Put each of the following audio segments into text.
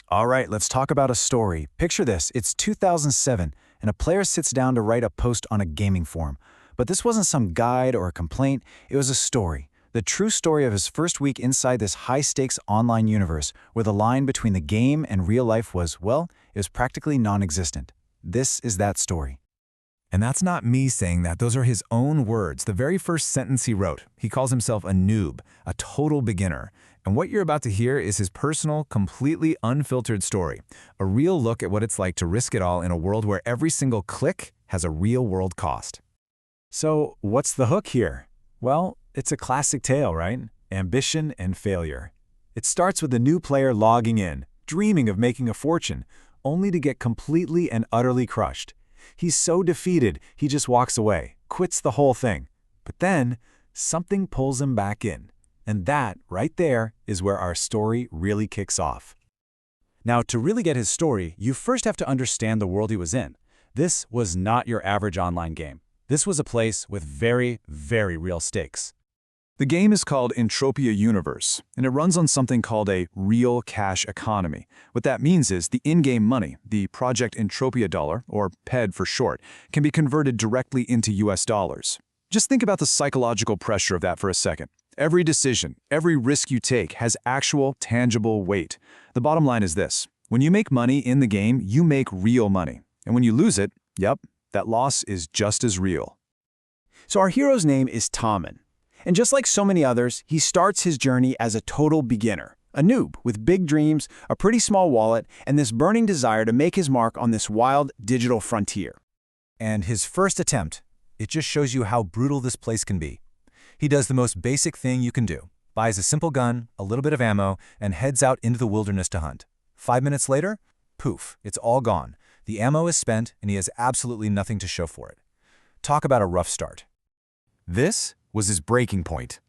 All right, let's talk about a story. Picture this, it's 2007, and a player sits down to write a post on a gaming forum. But this wasn't some guide or a complaint, it was a story. The true story of his first week inside this high-stakes online universe, where the line between the game and real life was, well, it was practically non-existent. This is that story. And that's not me saying that. Those are his own words. The very first sentence he wrote. He calls himself a noob, a total beginner. And what you're about to hear is his personal, completely unfiltered story. A real look at what it's like to risk it all in a world where every single click has a real-world cost. So, what's the hook here? Well, it's a classic tale, right? Ambition and failure. It starts with a new player logging in, dreaming of making a fortune, only to get completely and utterly crushed. He's so defeated, he just walks away, quits the whole thing. But then, something pulls him back in. And that, right there, is where our story really kicks off. Now, to really get his story, you first have to understand the world he was in. This was not your average online game. This was a place with very, very real stakes. The game is called Entropia Universe, and it runs on something called a real cash economy. What that means is the in-game money, the Project Entropia dollar, or PED for short, can be converted directly into US dollars. Just think about the psychological pressure of that for a second. Every decision, every risk you take has actual, tangible weight. The bottom line is this. When you make money in the game, you make real money. And when you lose it, yep, that loss is just as real. So our hero's name is Tamn. And just like so many others, he starts his journey as a total beginner, a noob with big dreams, a pretty small wallet, and this burning desire to make his mark on this wild digital frontier. And his first attempt, it just shows you how brutal this place can be. He does the most basic thing you can do, buys a simple gun, a little bit of ammo, and heads out into the wilderness to hunt. 5 minutes later, poof, it's all gone. The ammo is spent, and he has absolutely nothing to show for it. Talk about a rough start. This was his breaking point.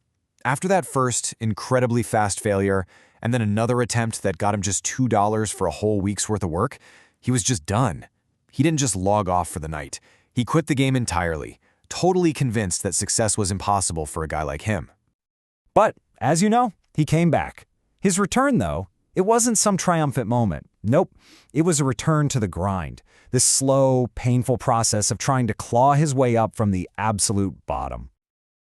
After that first, incredibly fast failure, and then another attempt that got him just $2 for a whole week's worth of work, he was just done. He didn't just log off for the night. He quit the game entirely, totally convinced that success was impossible for a guy like him. But, as you know, he came back. His return, though, it wasn't some triumphant moment. Nope, it was a return to the grind, this slow, painful process of trying to claw his way up from the absolute bottom.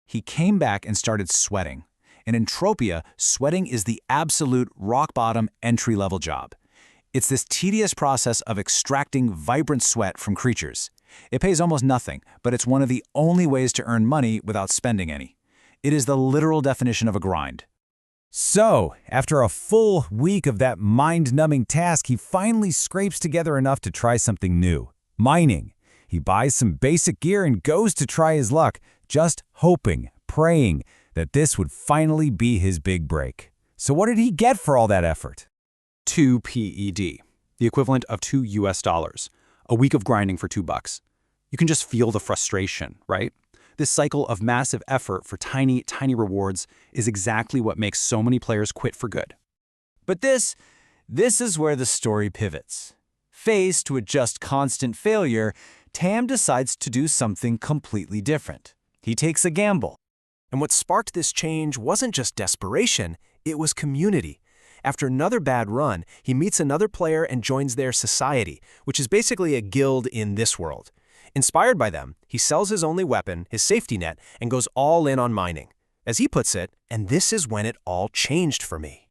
He came back and started sweating. In Entropia, sweating is the absolute rock-bottom entry-level job. It's this tedious process of extracting vibrant sweat from creatures. It pays almost nothing, but it's one of the only ways to earn money without spending any. It is the literal definition of a grind. So, after a full week of that mind-numbing task, he finally scrapes together enough to try something new: mining. He buys some basic gear and goes to try his luck, just hoping, praying that this would finally be his big break. So what did he get for all that effort? 2 PED, the equivalent of $2. A week of grinding for $2. You can just feel the frustration, right? This cycle of massive effort for tiny, tiny rewards is exactly what makes so many players quit for good. But this is where the story pivots. Faced with just constant failure, Tamn decides to do something completely different. He takes a gamble. And what sparked this change wasn't just desperation, it was community. After another bad run, he meets another player and joins their society, which is basically a guild in this world. Inspired by them, he sells his only weapon, his safety net, and goes all in on mining. As he puts it, and this is when it all changed for me.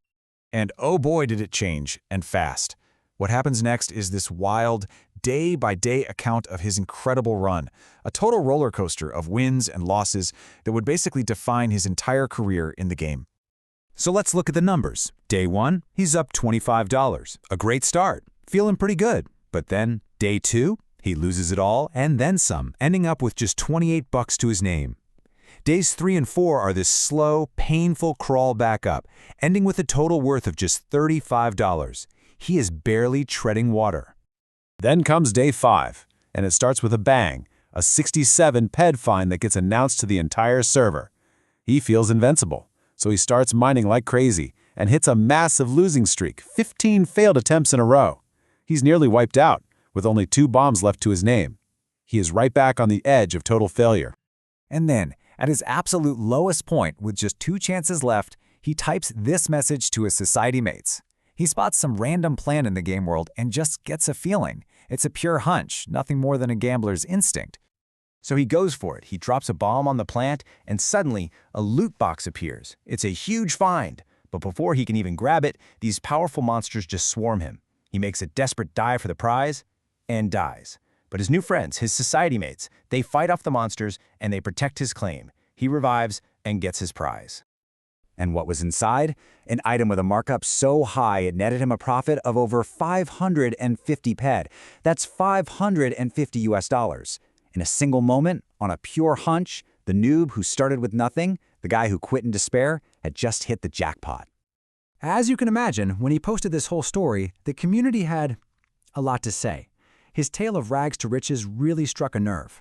And oh boy did it change, and fast. What happens next is this wild, day-by-day account of his incredible run, a total roller coaster of wins and losses that would basically define his entire career in the game. So let's look at the numbers. Day 1, he's up $25. A great start, feeling pretty good. But then, day 2, he loses it all and then some, ending up with just $28 to his name. Days 3 and 4 are this slow, painful crawl back up, ending with a total worth of just $35. He is barely treading water. Then comes day 5, and it starts with a bang, a 67 PED fine that gets announced to the entire server. He feels invincible, so he starts mining like crazy and hits a massive losing streak, 15 failed attempts in a row. He's nearly wiped out, with only 2 bombs left to his name. He is right back on the edge of total failure. And then, at his absolute lowest point, with just 2 chances left, he types this message to his society mates. He spots some random plan in the game world and just gets a feeling. It's a pure hunch, nothing more than a gambler's instinct. So he goes for it. He drops a bomb on the plant, and suddenly a loot box appears. It's a huge find. But before he can even grab it, these powerful monsters just swarm him. He makes a desperate dive for the prize and dies. But his new friends, his society mates, they fight off the monsters and they protect his claim. He revives and gets his prize. And what was inside? An item with a markup so high it netted him a profit of over 550 ped. That's $550. In a single moment, on a pure hunch, the noob who started with nothing, the guy who quit in despair, had just hit the jackpot. As you can imagine, when he posted this whole story, the community had a lot to say. His tale of rags to riches really struck a nerve.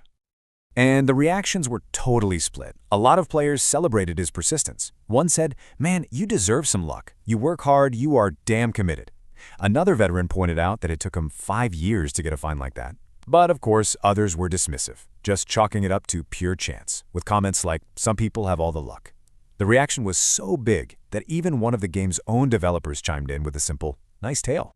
And the reactions were totally split. A lot of players celebrated his persistence. One said, "Man, you deserve some luck. You work hard, you are damn committed." Another veteran pointed out that it took him 5 years to get a find like that. But of course, others were dismissive, just chalking it up to pure chance, with comments like, "Some people have all the luck." The reaction was so big that even one of the game's own developers chimed in with a simple, "Nice tale."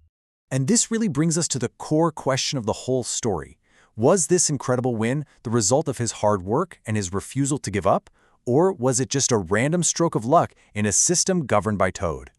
And this really brings us to the core question of the whole story. Was this incredible win the result of his hard work and his refusal to give up? Or was it just a random stroke of luck in a system governed by Toad?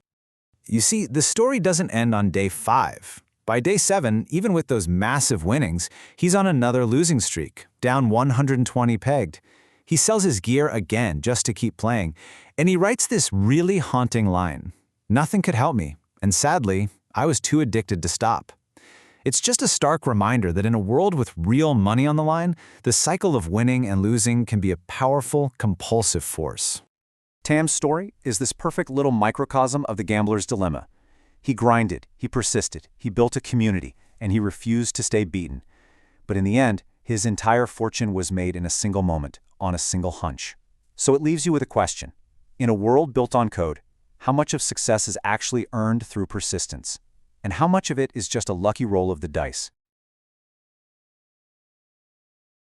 You see, the story doesn't end on day 5. By day 7, even with those massive winnings, he's on another losing streak, down 120 pegged. He sells his gear again just to keep playing, and he writes this really haunting line: "Nothing could help me, and sadly, I was too addicted to stop." It's just a stark reminder that in a world with real money on the line, the cycle of winning and losing can be a powerful, compulsive force. Tamm's story is this perfect little microcosm of the gambler's dilemma. He grinded, he persisted, he built a community, and he refused to stay beaten. But in the end, his entire fortune was made in a single moment, on a single hunch. So it leaves you with a question. In a world built on code, how much of success is actually earned through persistence? And how much of it is just a lucky roll of the dice?